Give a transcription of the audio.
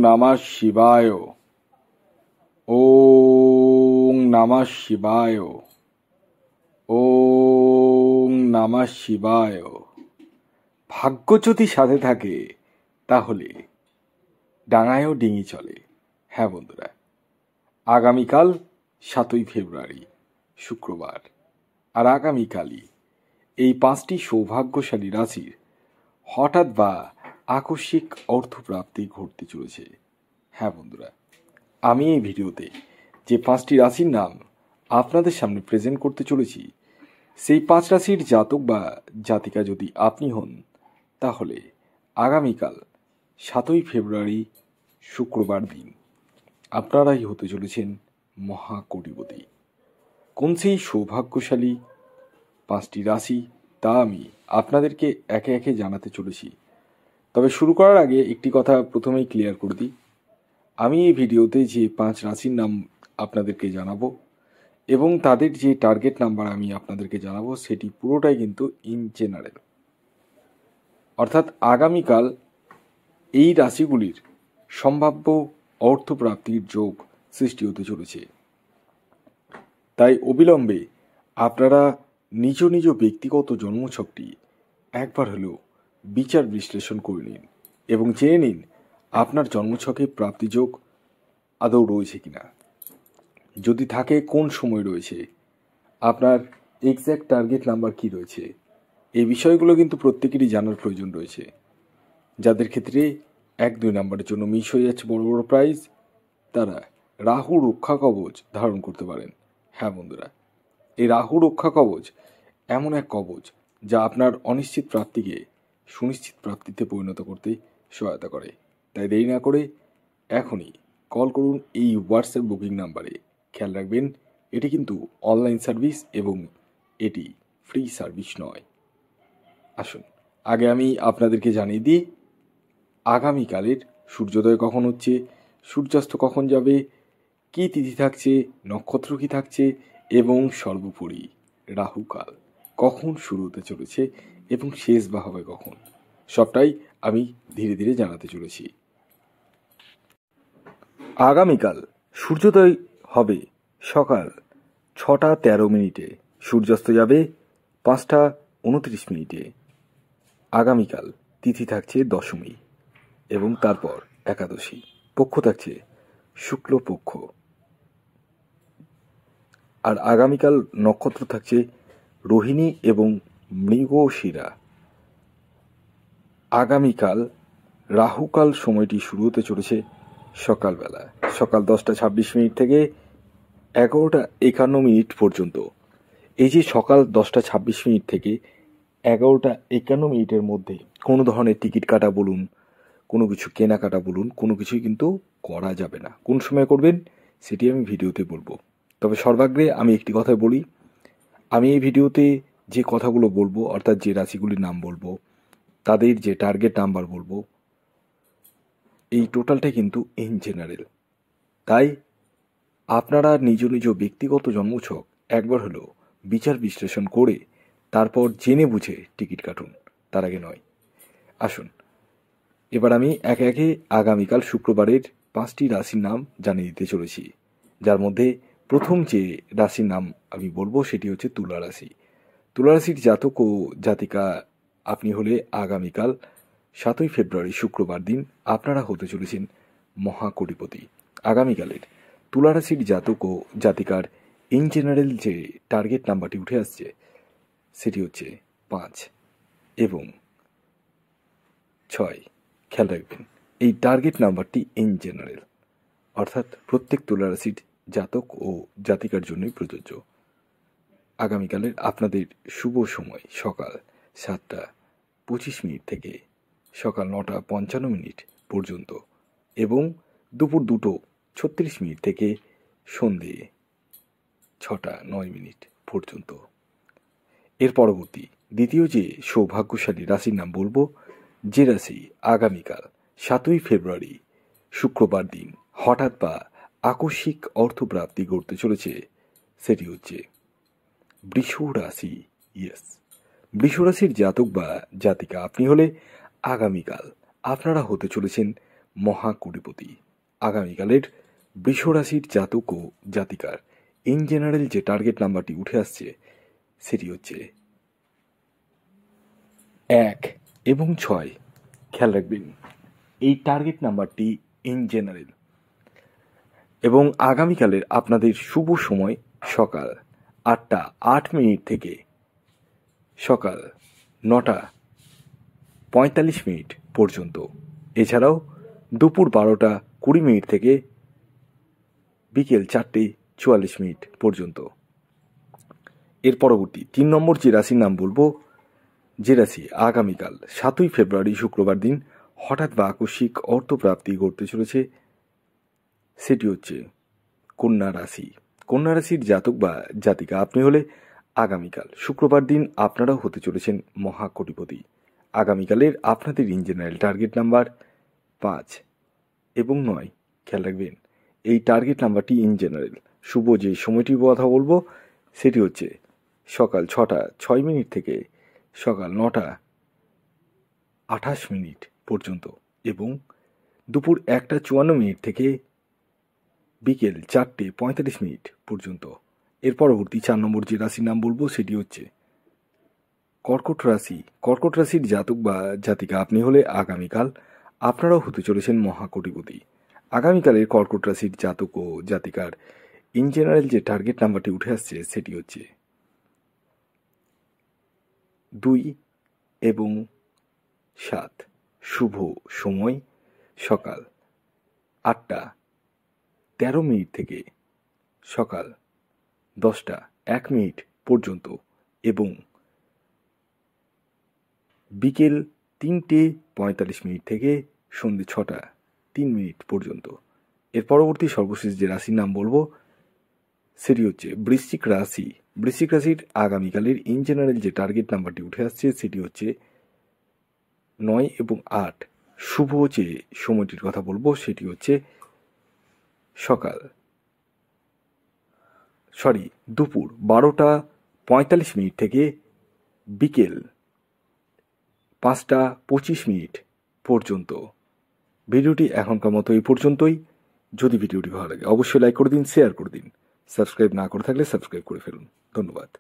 নমঃ শিবায়। ওম নমঃ শিবায়। ওম নমঃ শিবায়। ভাগ্য যদি সাথে থাকে তাহলে ডাঙায়ও ডিঙি চলে। হ্যাঁ বন্ধুরা, আগামীকাল 7ই ফেব্রুয়ারি শুক্রবার, আর আগামীকালই এই 5টি সৌভাগ্যশালী রাশির হঠাৎ বা আকস্মিক অর্থপ্রাপ্তি ঘটতে চলেছে। হ্যাঁ বন্ধুরা, আমি এই ভিডিওতে যে 5টি রাশির নাম আপনাদের সামনে প্রেজেন্ট করতে চলেছি, সেই 5 রাশির জাতক বা জাতিকা যদি আপনি হন, তাহলে আগামীকাল 7ই ফেব্রুয়ারি শুক্রবার দিন আপনারাই হতে চলেছেন মহাকোটিপতি। কোন সেই সৌভাগ্যশালী 5টি রাশি তা আমি আপনাদেরকে একে একে জানাতে চলেছি। তবে শুরু করার আগে একটি কথা প্রথমেই ক্লিয়ার করে দিই, আমি এই ভিডিওতে যে 5 রাশির নাম আপনাদেরকে জানাবো এবং তাদের যে টার্গেট নাম্বার আমি আপনাদেরকে জানাবো, সেটি পুরোটাই কিন্তু ইন জেনারেল, অর্থাৎ আগামীকাল এই রাশিগুলির সম্ভাব্য অর্থপ্রাপ্তির যোগ সৃষ্টি হতে চলেছে। তাই অবিলম্বে আপনারা নিজ নিজ ব্যক্তিগত জন্মছকটি একবার হলেও বিচার বিশ্লেষণ করে নিন এবং জেনে নিন আপনার জন্মছকে প্রাপ্তিযোগ আদৌ রয়েছে কিনা, যদি থাকে কোন সময় রয়েছে, আপনার এক্স্যাক্ট টার্গেট নাম্বার কি রয়েছে। এই বিষয়গুলো কিন্তু প্রত্যেকেরই জানার প্রয়োজন রয়েছে। যাদের ক্ষেত্রে 1-2 নাম্বারের জন্য মিস হয়ে যাচ্ছে বড় বড় প্রাইজ, তারা রাহু রক্ষা কবচ ধারণ করতে পারেন। হ্যাঁ বন্ধুরা, এই রাহু রক্ষা কবচ এমন এক কবচ যা আপনার অনিশ্চিত প্রাপ্তিকে সুনিশ্চিত প্রাপ্তিতে পরিণত করতে সহায়তা করে। তাই দেরি না করে এখনই কল করুন এই হোয়াটসঅ্যাপ বুকিং নাম্বারে। খেয়াল রাখবেন, এটি কিন্তু অনলাইন সার্ভিস এবং এটি ফ্রি সার্ভিস নয়। আসুন আগে আমি আপনাদেরকে জানিয়ে দিই আগামীকালের সূর্যোদয় কখন হচ্ছে, সূর্যাস্ত কখন যাবে, কী তিথি থাকছে, নক্ষত্র কী থাকছে এবং সর্বোপরি রাহুকাল কখন শুরু হতে চলেছে এবং শেষ বা হবে কখন, সবটাই আমি ধীরে ধীরে জানাতে চলেছি। আগামীকাল সূর্যোদয় হবে সকাল 6টা 13 মিনিটে, সূর্যাস্ত যাবে 5টা 29 মিনিটে। আগামীকাল তিথি থাকছে দশমী এবং তারপর একাদশী, পক্ষ থাকছে শুক্লপক্ষ, আর আগামীকাল নক্ষত্র থাকছে রোহিণী এবং মৃগশিরা। আগামীকাল রাহুকাল সময়টি শুরু হতে চলেছে সকালবেলা, সকাল 10টা 26 মিনিট থেকে 11টা 51 মিনিট পর্যন্ত। এই যে সকাল 10টা 26 মিনিট থেকে 11টা 51 মিনিটের মধ্যে কোনো ধরনের টিকিট কাটা বলুন, কোনো কিছু কেনাকাটা বলুন, কোনো কিছুই কিন্তু করা যাবে না। কোন সময় করবেন সেটি আমি ভিডিওতে বলবো। তবে সর্বাগ্রে আমি একটি কথা বলি, আমি এই ভিডিওতে যে কথাগুলো বলবো, অর্থাৎ যে রাশিগুলির নাম বলবো, তাদের যে টার্গেট নাম্বার বলবো, এই টোটালটা কিন্তু ইন জেনারেল। তাই আপনারা নিজ নিজ ব্যক্তিগত জন্মছক একবার হলেও বিচার বিশ্লেষণ করে তারপর জেনে বুঝে টিকিট কাটুন, তার আগে নয়। আসুন এবার আমি একে একে আগামীকাল শুক্রবারের 5টি রাশির নাম জানিয়ে দিতে চলেছি, যার মধ্যে প্রথম যে রাশির নাম আমি বলবো সেটি হচ্ছে তুলা রাশি। তুলা রাশির জাতক ও জাতিকা আপনি হলে আগামীকাল 7ই ফেব্রুয়ারি শুক্রবার দিন আপনারা হতে চলেছেন মহাকোটিপতি। আগামীকালের তুলা রাশির জাতক ও জাতিকার ইন জেনারেল যে টার্গেট নাম্বারটি উঠে আসছে সেটি হচ্ছে 5 এবং 6। খেয়াল রাখবেন, এই টার্গেট নাম্বারটি ইন জেনারেল, অর্থাৎ প্রত্যেক তুলা রাশির জাতক ও জাতিকার জন্যই প্রযোজ্য। আগামীকালের আপনাদের শুভ সময় সকাল 7টা 25 মিনিট থেকে সকাল 9টা 55 মিনিট পর্যন্ত এবং দুপুর 2টো 36 মিনিট থেকে সন্ধে 6টা 9 মিনিট পর্যন্ত। এর পরবর্তী দ্বিতীয় যে সৌভাগ্যশালী রাশির নাম বলবো, যে রাশি আগামীকাল 7ই ফেব্রুয়ারি শুক্রবার দিন হঠাৎ বা আকস্মিক অর্থপ্রাপ্তি ঘটতে চলেছে, সেটি হচ্ছে বৃষ রাশি। ইয়েস, বৃষ রাশির জাতক বা জাতিকা আপনি হলে আগামীকাল আপনারা হতে চলেছেন মহাকোটিপতি। আগামীকালের বৃষ রাশির জাতক ও জাতিকার ইন জেনারেল যে টার্গেট নাম্বারটি উঠে আসছে সেটি হচ্ছে 1 এবং 6। খেয়াল রাখবেন এই টার্গেট নাম্বারটি ইন জেনারেল। এবং আগামীকালের আপনাদের শুভ সময় সকাল 8টা 8 মিনিট থেকে সকাল 9টা 45 মিনিট পর্যন্ত। এছাড়াও দুপুর 12টা 20 মিনিট থেকে বিকেল 4টে 44 মিনিট পর্যন্ত। এর পরবর্তী 3 নম্বর যে রাশির নাম বলবো, যে রাশি আগামীকাল 7ই ফেব্রুয়ারি শুক্রবার দিন হঠাৎ বা আকস্মিক অর্থপ্রাপ্তি ঘটতে চলেছে সেটি হচ্ছে কন্যা রাশি। কন্যা রাশির জাতক বা জাতিকা আপনি হলে আগামীকাল শুক্রবার দিন আপনারাও হতে চলেছেন মহাকোটিপতি। আগামীকালের আপনাদের ইন জেনারেল টার্গেট নাম্বার 5 এবং 9। খেয়াল রাখবেন এই টার্গেট নাম্বারটি ইন জেনারেল। শুভ যে সময়টির কথা বলবো সেটি হচ্ছে সকাল 6টা 6 মিনিট থেকে সকাল 9টা 28 মিনিট পর্যন্ত এবং দুপুর 1টা 54 মিনিট থেকে বিকেল 4টে 45 মিনিট পর্যন্ত। এর পরবর্তী 4 নম্বর যে রাশির নাম বলবো সেটি হচ্ছে কর্কট রাশি। কর্কট রাশির জাতক বা জাতিকা আপনি হলে আগামীকাল আপনারাও হতে চলেছেন মহাকোটিপতি। আগামীকালের কর্কট রাশির জাতক ও জাতিকার ইন জেনারেল যে টার্গেট নাম্বারটি উঠে আসছে সেটি হচ্ছে 2 এবং 7। শুভ সময় সকাল 8টা 13 মিনিট থেকে সকাল 10টা 1 মিনিট পর্যন্ত এবং বিকেল 3টে 45 মিনিট থেকে সন্ধ্যে 6টা 3 মিনিট পর্যন্ত। এর পরবর্তী সর্বশেষ যে রাশির নাম বলবো সেটি হচ্ছে বৃশ্চিক রাশি। বৃশ্চিক রাশির আগামীকালের ইন জেনারেল যে টার্গেট নাম্বারটি উঠে আসছে সেটি হচ্ছে 9 এবং 8। শুভ যে সময়টির কথা বলবো সেটি হচ্ছে দুপুর 12টা 45 মিনিট থেকে বিকেল 5টা 25 মিনিট পর্যন্ত। ভিডিওটি এখনকার মতো এই পর্যন্তই। যদি ভিডিওটি ভালো লাগে অবশ্যই লাইক করে দিন, শেয়ার করে দিন। সাবস্ক্রাইব না করে থাকলে সাবস্ক্রাইব করে ফেলুন। ধন্যবাদ।